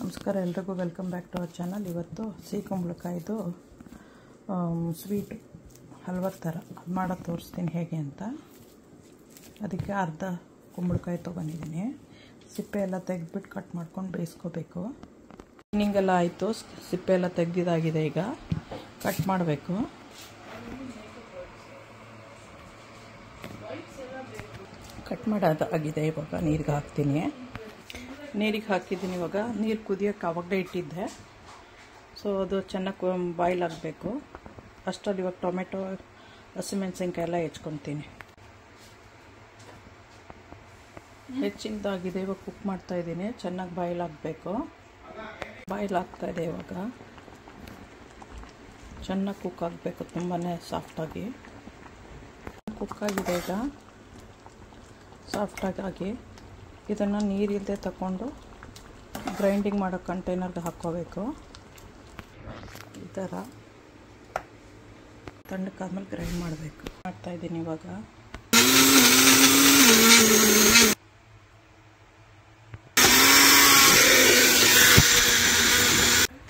ನಮಸ್ಕಾರ ಎಲ್ರಿಗೂ welcome back to our channel. ಇವತ್ತು ಸಿಹಿ ಕುಂಬಳಕಾಯಿದು ಸ್ವೀಟ್ ಹಲ್ವದ ಥರ ಅದು ಮಾಡೋದು ತೋರಿಸ್ತೀನಿ ಹೇಗೆ ಅಂತ. ಅದಕ್ಕೆ ಅರ್ಧ ಕುಂಬಳಕಾಯಿ ತೊಗೊಂಡಿದ್ದೀನಿ. ಸಿಪ್ಪೆ ಎಲ್ಲ ತೆಗೆದ್ಬಿಟ್ಟು ಕಟ್ ಮಾಡ್ಕೊಂಡು ಬೇಯಿಸ್ಕೋಬೇಕು. ಕ್ಲೀನಿಂಗೆಲ್ಲ ಆಯಿತು, ಸಿಪ್ಪೆ ಎಲ್ಲ ತೆಗೆದಿದ್ದಾಗಿದೆ. ಈಗ ಕಟ್ ಮಾಡಬೇಕು. ಕಟ್ ಮಾಡೋದಾಗಿದೆ. ಇವಾಗ ನೀರಿಗೆ ಹಾಕ್ತೀನಿ. ನೀರಿಗೆ ಹಾಕಿದ್ದೀನಿ. ಇವಾಗ ನೀರು ಕುದಿಯೋಕ್ಕೆ ಆವಾಗಲೇ ಇಟ್ಟಿದ್ದೆ. ಸೊ ಅದು ಚೆನ್ನಾಗಿ ಬಾಯ್ಲ್ ಆಗಬೇಕು. ಅಷ್ಟರಲ್ಲಿ ಇವಾಗ ಟೊಮೆಟೊ, ಹಸಿಮೆಣಸಿನ್ಕಾಯಿ ಎಲ್ಲ ಹೆಚ್ಕೊತೀನಿ. ಹೆಚ್ಚಿನದಾಗಿದೆ. ಇವಾಗ ಕುಕ್ ಮಾಡ್ತಾಯಿದ್ದೀನಿ. ಚೆನ್ನಾಗಿ ಬಾಯ್ಲ್ ಆಗಬೇಕು. ಬಾಯ್ಲ್ ಆಗ್ತಾಯಿದೆ. ಇವಾಗ ಚೆನ್ನಾಗಿ ಕುಕ್ ಆಗಬೇಕು, ತುಂಬಾ ಸಾಫ್ಟಾಗಿ ಕುಕ್ ಆಗಿದೆ. ಈಗ ಸಾಫ್ಟಾಗಿ ಇದನ್ನು ನೀರಿಲ್ಲದೆ ತಗೊಂಡು ಗ್ರೈಂಡಿಂಗ್ ಮಾಡೋ ಕಂಟೈನರ್ಗೆ ಹಾಕ್ಕೋಬೇಕು. ಈ ಥರ ತಣ್ಣಕ್ಕಾದ್ಮೇಲೆ ಗ್ರೈಂಡ್ ಮಾಡಬೇಕು. ಮಾಡ್ತಾಯಿದ್ದೀನಿ ಇವಾಗ.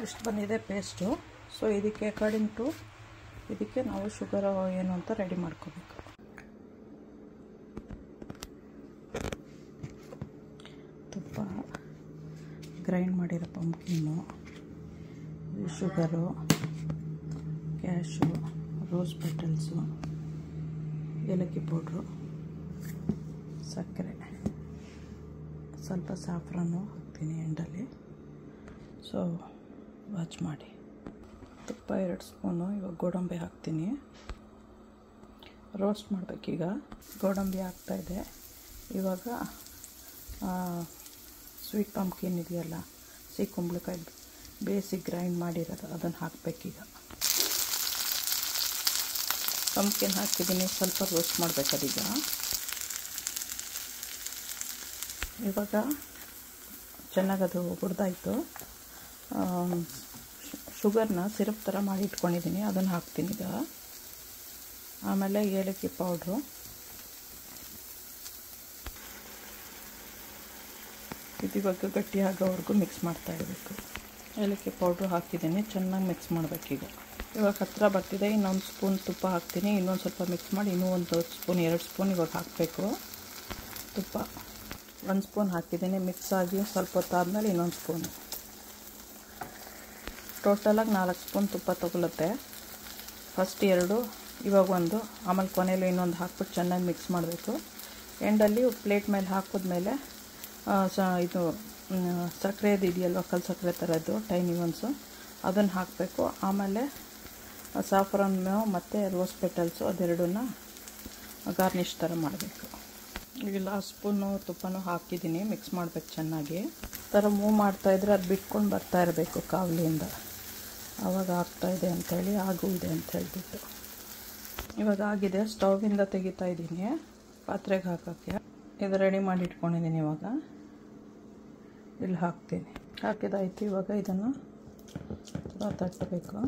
ಇಷ್ಟು ಬಂದಿದೆ ಪೇಸ್ಟು. ಸೊ ಇದಕ್ಕೆ ಅಕಾರ್ಡಿಂಗ್ ಟು ಇದಕ್ಕೆ ನಾವು ಶುಗರ್ ಏನು ಅಂತ ರೆಡಿ ಮಾಡ್ಕೋಬೇಕು. ತುಪ್ಪ, ಗ್ರೈಂಡ್ ಮಾಡಿರೋ ಪಂಪ್ಕಿನ್ನು, ಶುಗರು, ಕ್ಯಾಶು, ರೋಸ್ ಪೆಟಲ್ಸು, ಏಲಕ್ಕಿ ಪೌಡ್ರು, ಸಕ್ಕರೆ, ಸ್ವಲ್ಪ ಸಾಫ್ರಾನು ಹಾಕ್ತೀನಿ ಎಂಡಲ್ಲಿ. ಸೊ ವಾಚ್ ಮಾಡಿ. ತುಪ್ಪ 2 ಸ್ಪೂನು. ಇವಾಗ ಗೋಡಂಬಿ ಹಾಕ್ತೀನಿ. ರೋಸ್ಟ್ ಮಾಡಬೇಕೀಗ. ಗೋಡಂಬಿ ಹಾಕ್ತಾಯಿದೆ. ಇವಾಗ ಸ್ವೀಟ್ ಪಂಪ್ಕಿನ್ ಇದೆಯಲ್ಲ, ಸಿಹಿ ಕುಂಬಳಕಾಯಿ ಬೇಯಿಸಿ ಗ್ರೈಂಡ್ ಮಾಡಿರೋದು, ಅದನ್ನು ಹಾಕಬೇಕೀಗ. ಪಂಪ್ಕಿನ್ ಹಾಕಿದ್ದೀನಿ. ಸ್ವಲ್ಪ ರೋಸ್ಟ್ ಮಾಡಬೇಕದೀಗ. ಇವಾಗ ಚೆನ್ನಾಗದು ಹುರಿದಾಯಿತು. ಶುಗರ್ನ ಸಿರಪ್ ಥರ ಮಾಡಿ ಇಟ್ಕೊಂಡಿದ್ದೀನಿ, ಅದನ್ನು ಹಾಕ್ತೀನಿ ಈಗ. ಆಮೇಲೆ ಏಲಕ್ಕಿ ಪೌಡ್ರು, ಇದು ಇವಾಗ ಗಟ್ಟಿ ಆಗೋವರೆಗೂ ಮಿಕ್ಸ್ ಮಾಡ್ತಾ ಇರಬೇಕು. ಏಲಕ್ಕಿ ಪೌಡ್ರು ಹಾಕಿದ್ದೀನಿ. ಚೆನ್ನಾಗಿ ಮಿಕ್ಸ್ ಮಾಡಬೇಕೀಗ. ಇವಾಗ ಹತ್ತಿರ ಬರ್ತಿದೆ. ಇನ್ನೊಂದು ಸ್ಪೂನ್ ತುಪ್ಪ ಹಾಕ್ತೀನಿ. ಇನ್ನೊಂದು ಸ್ವಲ್ಪ ಮಿಕ್ಸ್ ಮಾಡಿ ಇನ್ನೂ ಒಂದು ಸ್ಪೂನ್, 2 ಸ್ಪೂನ್ ಇವಾಗ ಹಾಕಬೇಕು ತುಪ್ಪ. 1 ಸ್ಪೂನ್ ಹಾಕಿದ್ದೀನಿ. ಮಿಕ್ಸ್ ಆಗಿ ಸ್ವಲ್ಪ ಹೊತ್ತಾದಮೇಲೆ ಇನ್ನೊಂದು ಸ್ಪೂನು. ಟೋಟಲಾಗಿ 4 ಸ್ಪೂನ್ ತುಪ್ಪ ತಗೊಳುತ್ತೆ. ಫಸ್ಟ್ 2, ಇವಾಗ 1, ಆಮೇಲೆ ಕೊನೆಯಲ್ಲೂ ಇನ್ನೊಂದು ಹಾಕ್ಬಿಟ್ಟು ಚೆನ್ನಾಗಿ ಮಿಕ್ಸ್ ಮಾಡಬೇಕು. ಎಂಡಲ್ಲಿ ಪ್ಲೇಟ್ ಮೇಲೆ ಹಾಕಿದ್ಮೇಲೆ ಇದು ಸಕ್ಕರೆದು ಇದೆಯಲ್ವ, ಕಲ್ಲು ಸಕ್ಕರೆ ಥರದ್ದು ಟೈನಿ ಒನ್ಸು, ಅದನ್ನು ಹಾಕಬೇಕು. ಆಮೇಲೆ ಸಾಫ್ರಾನ್ ಮತ್ತು ರೋಸ್ ಪೆಟಲ್ಸು ಅದೆರಡನ್ನ ಗಾರ್ನಿಷ್ ಥರ ಮಾಡಬೇಕು. ಈಗ ಲಾಸ್ಟ್ ಸ್ಪೂನು ತುಪ್ಪನೂ ಹಾಕಿದ್ದೀನಿ. ಮಿಕ್ಸ್ ಮಾಡಬೇಕು ಚೆನ್ನಾಗಿ. ಥರ ಮೂವ್ ಮಾಡ್ತಾಯಿದ್ರೆ ಅದು ಬಿಟ್ಕೊಂಡು ಬರ್ತಾ ಇರಬೇಕು ಕಾವಲಿಯಿಂದ. ಆವಾಗ ಆಗ್ತಾಯಿದೆ ಅಂಥೇಳಿ, ಆಗುವುದೆ ಅಂತ ಹೇಳ್ಬಿಟ್ಟು. ಇವಾಗ ಆಗಿದೆ. ಸ್ಟೌವಿಂದ ತೆಗಿತಾ ಇದ್ದೀನಿ ಪಾತ್ರೆಗೆ ಹಾಕೋಕ್ಕೆ. ಇದು ರೆಡಿ ಮಾಡಿ ಇಟ್ಕೊಂಡಿದ್ದೀನಿ. ಇವಾಗ ಇಲ್ಲಿ ಹಾಕ್ತೀನಿ. ಹಾಕಿದಾಯಿತು. ಇವಾಗ ಇದನ್ನು ತಟ್ಟಬೇಕು.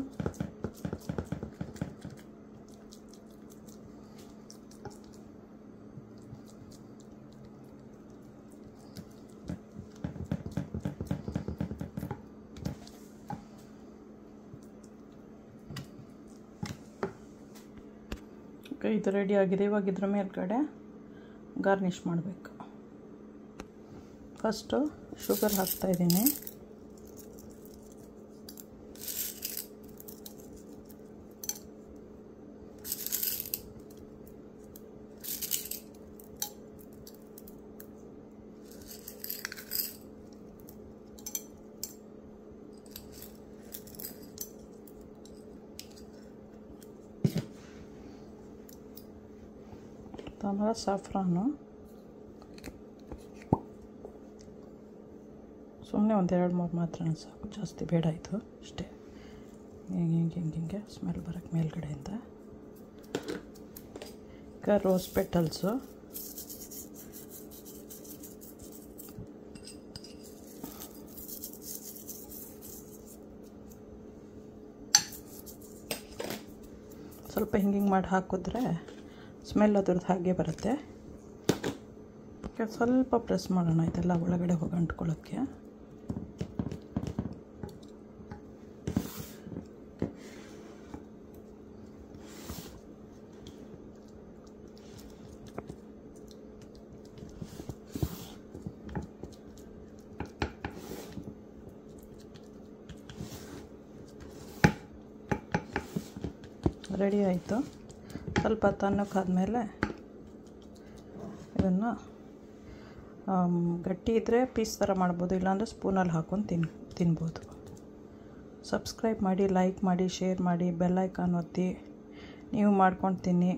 ಇದು ರೆಡಿ ಆಗಿದೆ. ಇವಾಗ ಇದ್ರ ಮೇಲ್ಗಡೆ ಗಾರ್ನಿಷ್ ಮಾಡಬೇಕು. ಫಸ್ಟು ಶುಗರ್ ಹಾಕ್ತಾಯಿದ್ದೀನಿ. ಆಮೇಲೆ ಸಾಫ್ರಾನು ಸುಮ್ಮನೆ 1-2 ಮಾತ್ರ ಸಾಕು, ಜಾಸ್ತಿ ಬೇಡ. ಇದು ಅಷ್ಟೇ. ಹಿಂಗೆ ಸ್ಮೆಲ್ ಬರೋಕ್ಕೆ ಮೇಲ್ಗಡೆಯಿಂದ. ಈಗ ರೋಸ್ ಪೆಟಲ್ಸು, ಸ್ವಲ್ಪ ಹಿಂಗೆ ಮಾಡಿ ಹಾಕಿದ್ರೆ ಸ್ಮೆಲ್ ಅದ್ರದ್ದು ಹಾಗೆ ಬರುತ್ತೆ. ಸ್ವಲ್ಪ ಪ್ರೆಸ್ ಮಾಡೋಣ ಇದೆಲ್ಲ ಒಳಗಡೆ ಹೋಗಿ ಅಂಟ್ಕೊಳ್ಳೋಕ್ಕೆ. ರೆಡಿ ಆಯಿತು. ಸ್ವಲ್ಪ ತಣ್ಣಕ್ಕಾದ್ಮೇಲೆ ಇದನ್ನು ಗಟ್ಟಿ ಇದ್ದರೆ ಪೀಸ್ ಥರ ಮಾಡ್ಬೋದು, ಇಲ್ಲಾಂದರೆ ಸ್ಪೂನಲ್ಲಿ ಹಾಕ್ಕೊಂಡು ತಿನ್ಬೋದು. ಸಬ್ಸ್ಕ್ರೈಬ್ ಮಾಡಿ, ಲೈಕ್ ಮಾಡಿ, ಶೇರ್ ಮಾಡಿ, ಬೆಲ್ ಐಕಾನ್ ಒತ್ತಿ. ನೀವು ಮಾಡ್ಕೊಂಡು ತಿನ್ನಿ.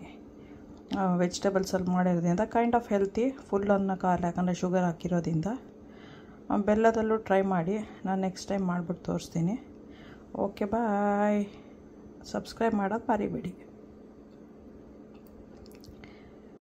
ವೆಜಿಟೇಬಲ್ಸಲ್ಲಿ ಮಾಡಿರೋದ್ರಿಂದ ಕೈಂಡ್ ಆಫ್ ಹೆಲ್ತಿ, ಫುಲ್ ಅನ್ನೋಕ್ಕಾಗಲ್ಲ ಯಾಕಂದರೆ ಶುಗರ್ ಹಾಕಿರೋದ್ರಿಂದ. ಬೆಲ್ಲದಲ್ಲೂ ಟ್ರೈ ಮಾಡಿ, ನಾನು ನೆಕ್ಸ್ಟ್ ಟೈಮ್ ಮಾಡಿಬಿಟ್ಟು ತೋರಿಸ್ತೀನಿ. Okay bye. ಸಬ್ಸ್ಕ್ರೈಬ್ ಮಾಡೋದು ಮರಿಬೇಡಿ.